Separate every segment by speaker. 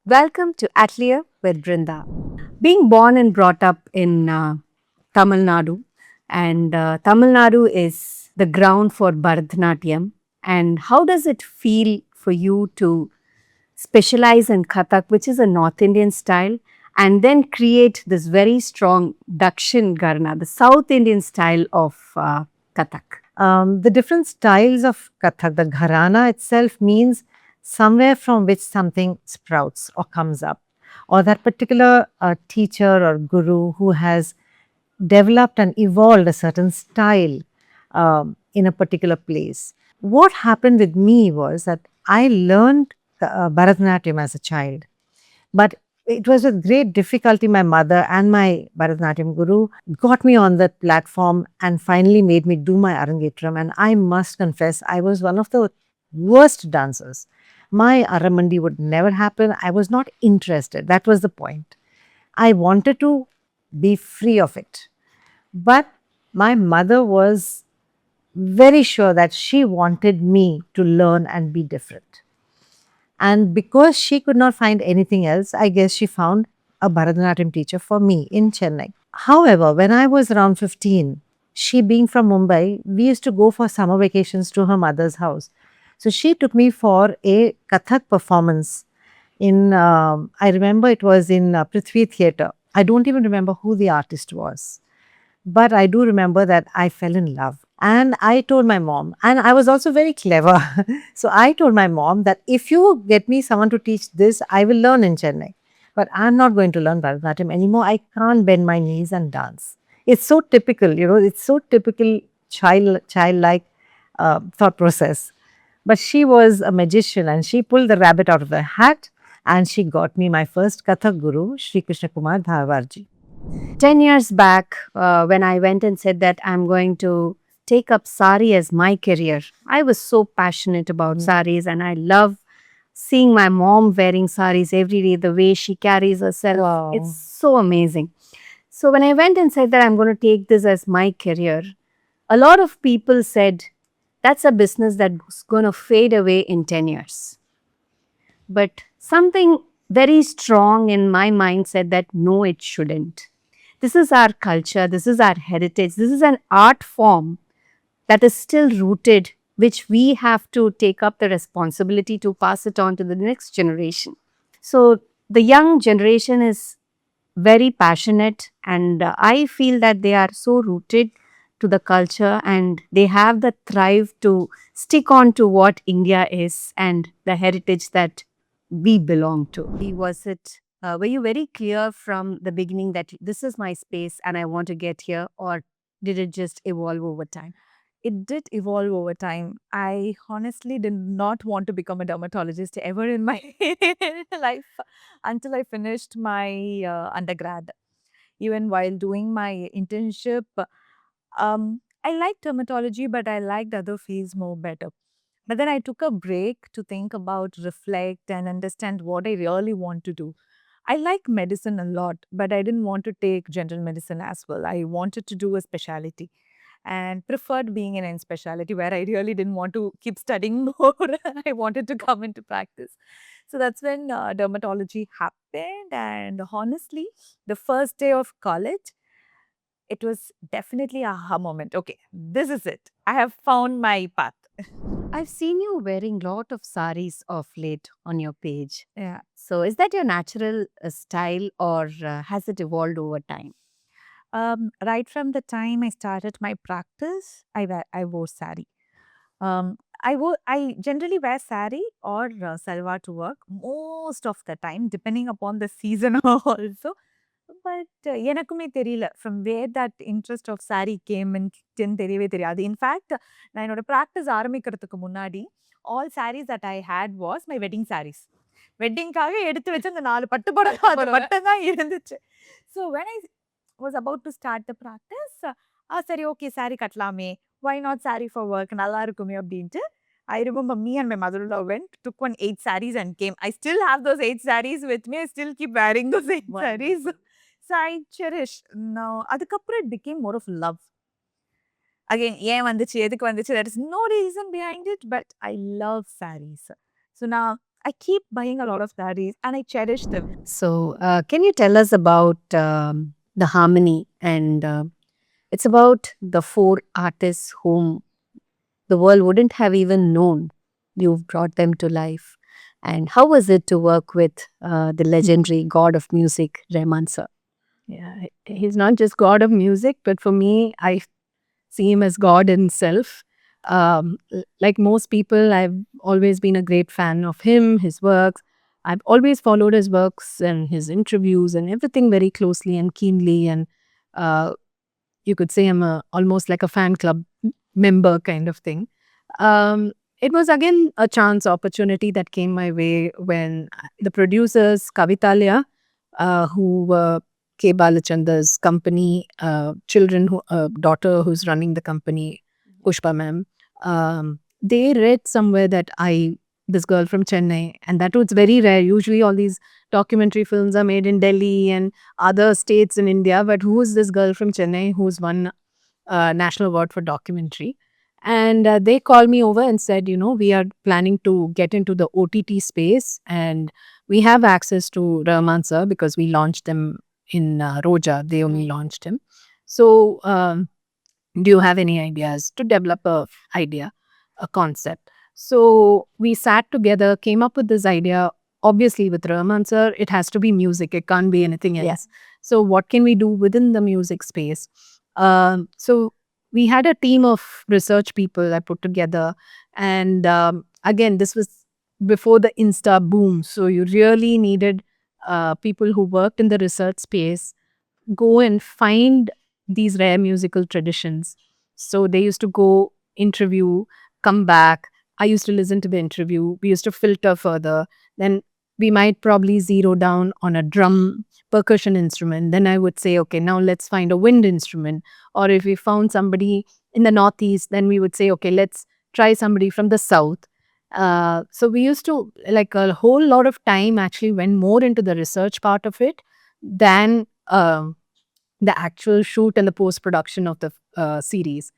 Speaker 1: Welcome to Atelier with Brinda. Being born and brought up in Tamil Nadu, and Tamil Nadu is the ground for Bharatanatyam. And how does it feel for you to specialize in Kathak, which is a North Indian style, and then create this very strong Dakshin Garna, the South Indian style of Kathak?
Speaker 2: The different styles of Kathak, the gharana itself means somewhere from which something sprouts or comes up, or that particular teacher or guru who has developed and evolved a certain style in a particular place. What happened with me was that I learned Bharatanatyam as a child, but it was with great difficulty my mother and my Bharatanatyam guru got me on that platform and finally made me do my Arangetram. And I must confess, I was one of the worst dancers. My Aramandi would never happen. I was not interested. That was the point. I wanted to be free of it. But my mother was very sure that she wanted me to learn and be different. And because she could not find anything else, I guess she found a Bharatanatyam teacher for me in Chennai. However, when I was around 15, she being from Mumbai, we used to go for summer vacations to her mother's house. So she took me for a Kathak performance in, I remember it was in Prithvi Theatre. I don't even remember who the artist was. But I do remember that I fell in love. And I told my mom, and I was also very clever. So I told my mom that if you get me someone to teach this, I will learn in Chennai. But I'm not going to learn Bharatanatyam anymore. I can't bend my knees and dance. It's so typical, it's so typical childlike thought process. But she was a magician and she pulled the rabbit out of the hat and she got me my first Kathak guru, Sri Krishna Kumar Dhawarji.
Speaker 1: 10 years back, when I went and said that I'm going to take up sari as my career, I was so passionate about saris and I love seeing my mom wearing saris every day, the way she carries herself.
Speaker 2: Wow.
Speaker 1: It's so amazing. So when I went and said that I'm going to take this as my career, a lot of people said that's a business that's going to fade away in 10 years. But something very strong in my mind said that no, it shouldn't. This is our culture, this is our heritage, this is an art form that is still rooted, which we have to take up the responsibility to pass it on to the next generation. So the young generation is very passionate, and I feel that they are so rooted to the culture and they have the thrive to stick on to what India is and the heritage that we belong to. Was it, were you very clear from the beginning that this is my space and I want to get here, or did it just evolve over time?
Speaker 3: It did evolve over time. I honestly did not want to become a dermatologist ever in my life until I finished my undergrad. Even while doing my internship, I liked dermatology, but I liked other fields more better. But then I took a break to think about, reflect, and understand what I really want to do. I like medicine a lot, but I didn't want to take general medicine as well. I wanted to do a specialty and preferred being in a specialty where I really didn't want to keep studying more. I wanted to come into practice. So that's when dermatology happened. And honestly, the first day of college, it was definitely a aha moment. Okay, this is it. I have found my path.
Speaker 1: I've seen you wearing lot of saris of late on your page.
Speaker 3: Yeah.
Speaker 1: So is that your natural style, or has it evolved over time?
Speaker 3: Right from the time I started my practice, I wore sari. I generally wear sari or salwar to work most of the time, depending upon the season also. But எனக்குமே தெரியல from where that interest of saree came in தெரியவே தெரியாது. In fact, நான் என்னோட practice ஆரம்பிக்கிறதுக்கு முன்னாடி all sarees that I had was my wedding sarees. வெட்டிங்காக எடுத்து வச்ச அந்த 4 பட்டு புடவை அது மட்டும் தான் இருந்துச்சு. So when I was about to start the practice, சரி okay saree கட்டலாமே. Why not saree for work? நல்லா இருக்குமே அப்படின்ட்டு I remember me and my mother-in-law went, took one 8 sarees and came. I still have those 8 sarees with me. I still keep wearing those 8 sarees. So I cherish. Now, அதுக்கப்புறம் it became more of love. Again, ஏன் வந்துச்சு, எதுக்கு வந்துச்சு, there is no reason behind it, but I love sarees. So now, I keep buying a lot of sarees and I cherish them.
Speaker 1: So, can you tell us about the harmony? And it's about the four artists whom the world wouldn't have even known. You've brought them to life. And how was it to work with the legendary god of music, Rahman sir? Yeah, he's not just god of music, but for me, I see him as God himself. Like most people, I've always been a great fan of him, his works. I've always followed his works and his interviews and everything very closely and keenly. And uh, you could say I'm almost like a fan club member kind of thing. Um, it was again a chance opportunity that came my way when the producers, Kavitalya, who were K. Balachandra's company, daughter who's running the company, Pushpa ma'am, they read somewhere that this girl from Chennai, and that was very rare. Usually all these documentary films are made in Delhi and other states in India, but who is this girl from Chennai who's won National Award for documentary? And they called me over and said, we are planning to get into the OTT space and we have access to Rahman sir because we launched them in Roja. They only launched him. So, do you have any ideas to develop a concept? So, we sat together, came up with this idea. Obviously, with Rahman sir, it has to be music. It can't be anything else.
Speaker 3: Yes.
Speaker 1: So, what can we do within the music space? So, we had a team of research people I put together. And again, this was before the Insta boom. So, you really needed people who worked in the research space go and find these rare musical traditions. So they used to go interview, come back. I used to listen to the interview. We used to filter further. Then we might probably zero down on a drum percussion instrument. Then I would say, okay, now let's find a wind instrument. Or if we found somebody in the Northeast, then we would say, okay, let's try somebody from the South. So we used to, like, a whole lot of time actually went more into the research part of it than the actual shoot and the post production of the series.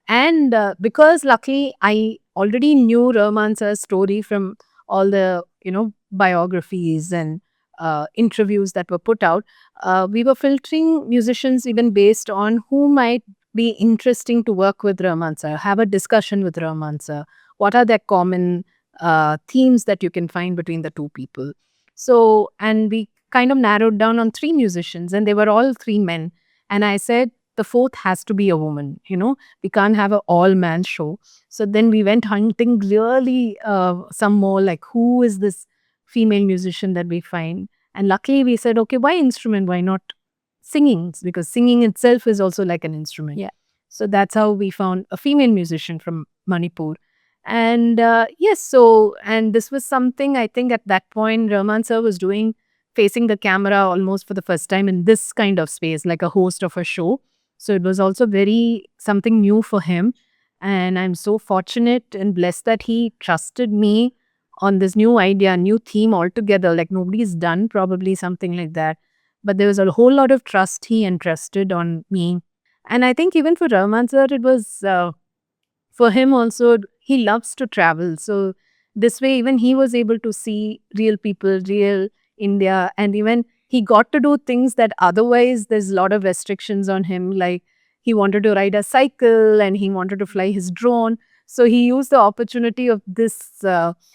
Speaker 1: And because luckily I already knew Rahman sir's story from all the biographies and interviews that were put out, we were filtering musicians even based on who might be interesting to work with Rahman sir, have a discussion with Rahman sir. What are the common themes that you can find between the two people? So, and we kind of narrowed down on three musicians, and they were all three men. And I said, the fourth has to be a woman, we can't have an all man show. So then we went hunting really some more, like, who is this female musician that we find? And luckily we said, okay, why instrument? Why not singing? Because singing itself is also like an instrument.
Speaker 3: Yeah.
Speaker 1: So that's how we found a female musician from Manipur. And yes, so, and this was something I think at that point Rahman sir was doing, facing the camera almost for the first time in this kind of space, like a host of a show. So it was also very something new for him. And I'm so fortunate and blessed that he trusted me on this new idea, new theme altogether. Like nobody's done probably something like that. But there was a whole lot of trust he entrusted on me. And I think even for Rahman sir, it was for him also, he loves to travel. So this way, even he was able to see real people, real India, and even he got to do things that otherwise there's a lot of restrictions on him. Like he wanted to ride a cycle and he wanted to fly his drone. So he used the opportunity of this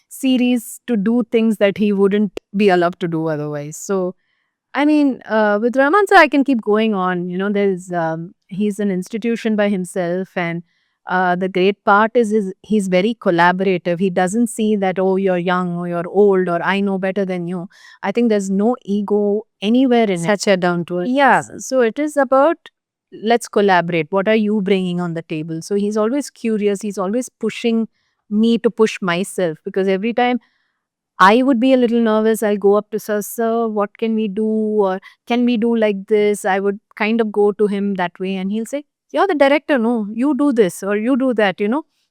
Speaker 1: series to do things that he wouldn't be allowed to do otherwise. So I mean, with Rahman sir, I can keep going on. He's an institution by himself, and the great part is he's very collaborative. He doesn't see that, oh, you're young or you're old or I know better than you. I think there's no ego anywhere in it.
Speaker 2: Such a down to earth.
Speaker 1: Yeah, so it is about, let's collaborate. What are you bringing on the table? So he's always curious. He's always pushing me to push myself, because every time I would be a little nervous. I'll go up to sir, what can we do? Or can we do like this? I would kind of go to him that way and he'll say, you're the director, no, you do this or you do that.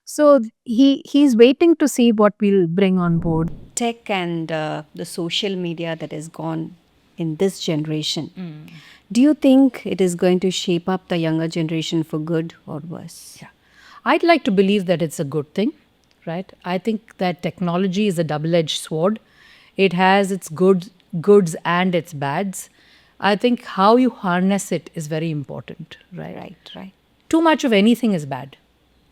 Speaker 1: So he's waiting to see what we'll bring on board.
Speaker 4: Tech and the social media that has gone in this generation, do you think it is going to shape up the younger generation for good or worse?
Speaker 5: I'd like to believe that it's a good thing, right? I think that technology is a double-edged sword. It has its goods and its bads. I think how you harness it is very important, right?
Speaker 4: Right, right.
Speaker 5: Too much of anything is bad.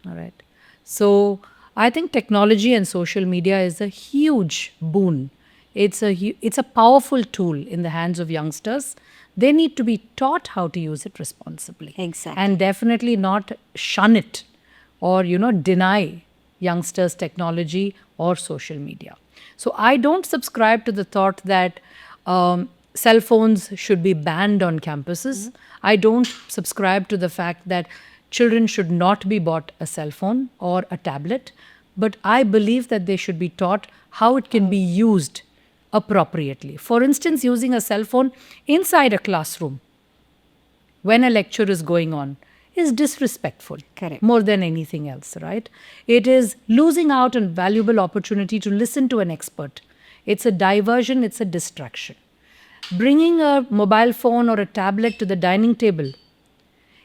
Speaker 5: All right. So I think technology and social media is a huge boon. It's a powerful tool in the hands of youngsters. They need to be taught how to use it responsibly.
Speaker 4: Exactly.
Speaker 5: And definitely not shun it or deny youngsters technology or social media. So I don't subscribe to the thought that cell phones should be banned on campuses. I don't subscribe to the fact that children should not be bought a cell phone or a tablet, but I believe that they should be taught how it can be used appropriately. For instance, using a cell phone inside a classroom when a lecture is going on is disrespectful.
Speaker 4: Correct.
Speaker 5: More than anything else, right? It is losing out on valuable opportunity to listen to an expert. It's a diversion, it's a distraction. Bringing a mobile phone or a tablet to the dining table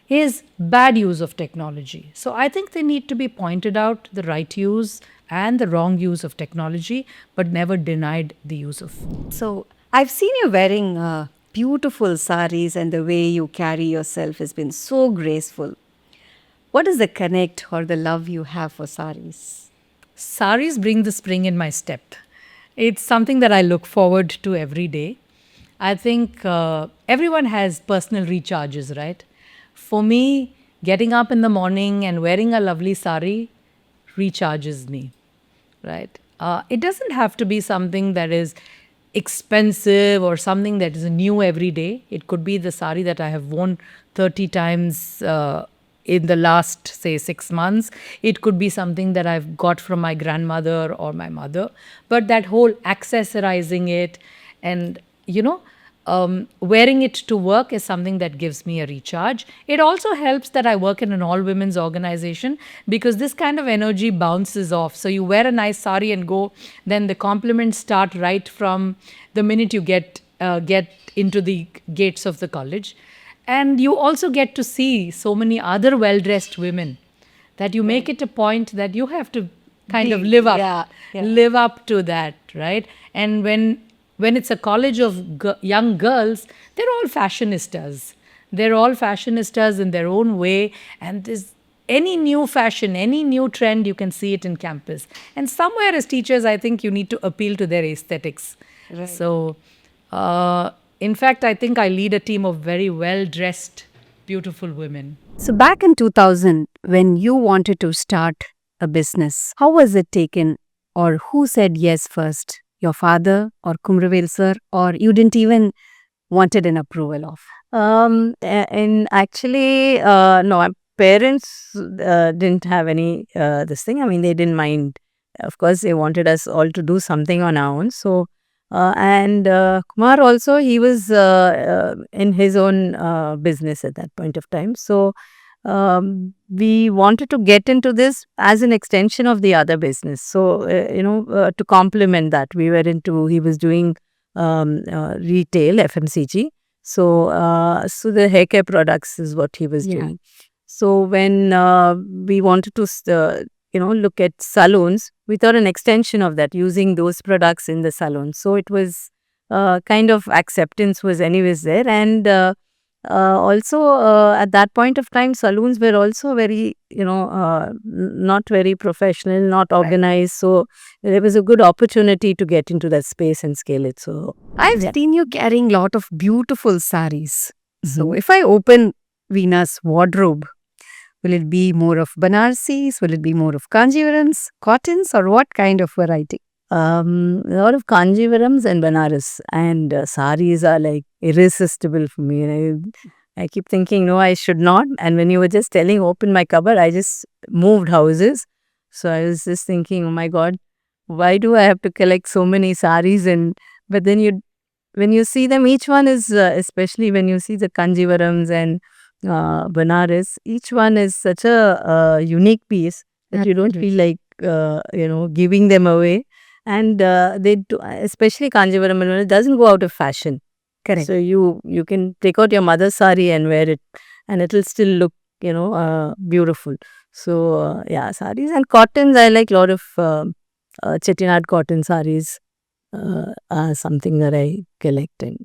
Speaker 5: is bad use of technology. So I think they need to be pointed out the right use and the wrong use of technology, but never denied the use of.
Speaker 4: So I've seen you wearing beautiful saris, and the way you carry yourself has been so graceful. What is the connect or the love you have for saris?
Speaker 5: Saris bring the spring in my step. It's something that I look forward to every day. I think everyone has personal recharges, right? For me, getting up in the morning and wearing a lovely sari recharges me, right? It doesn't have to be something that is expensive or something that is new every day. It could be the sari that I have worn 30 times in the last, say, 6 months. It could be something that I've got from my grandmother or my mother. But that whole accessorizing it and, wearing it to work is something that gives me a recharge. It also helps that I work in an all women's organization, because this kind of energy bounces off. So you wear a nice sari and go, then the compliments start right from the minute you get into the gates of the college. And you also get to see so many other well-dressed women that you make it a point that you have to kind of live up to that, right? And when it's a college of young girls, they're all fashionistas. They're all fashionistas in their own way, and there's any new fashion, any new trend, you can see it in campus. And somewhere as teachers, I think you need to appeal to their aesthetics.
Speaker 4: Right.
Speaker 5: So, in fact, I think I lead a team of very well-dressed, beautiful women.
Speaker 1: So back in 2000, when you wanted to start a business, how was it taken, or who said yes first? Your father or Kumravel sir, or you didn't even wanted an approval of?
Speaker 2: And actually, no, my parents didn't have any this thing. I mean, they didn't mind. Of course, they wanted us all to do something on our own. So, and Kumar also, he was in his own business at that point of time. So, we wanted to get into this as an extension of the other business. So, to complement that, he was doing retail, FMCG. So the hair care products is what he was doing. So when we wanted to, look at salons, we thought an extension of that, using those products in the salon. So it was kind of acceptance was anyways there. And also at that point of time, saloons were also very, not very professional, not organized. So there was a good opportunity to get into that space and scale it. So
Speaker 1: I've seen you carrying a lot of beautiful saris. So if I open Veena's wardrobe, will it be more of Banarsis? Will it be more of Kanjivarams, cottons, or what kind of variety?
Speaker 2: A lot of Kanjivarams and Banaras, and saris are like irresistible for me. And I keep thinking, no, I should not. And when you were just telling, open my cupboard, I just moved houses. So I was just thinking, oh my God, why do I have to collect so many saris? But then when you see them, each one is, especially when you see the Kanjivarams and Banaras, each one is such a unique piece that you don't feel like, giving them away. And they do, especially Kanjivaram, it doesn't go out of fashion.
Speaker 1: Correct.
Speaker 2: So you can take out your mother's sari and wear it, and it'll still look, beautiful.
Speaker 3: So yeah, saris and cottons. I like a lot of Chettinad cotton saris are something that I collect and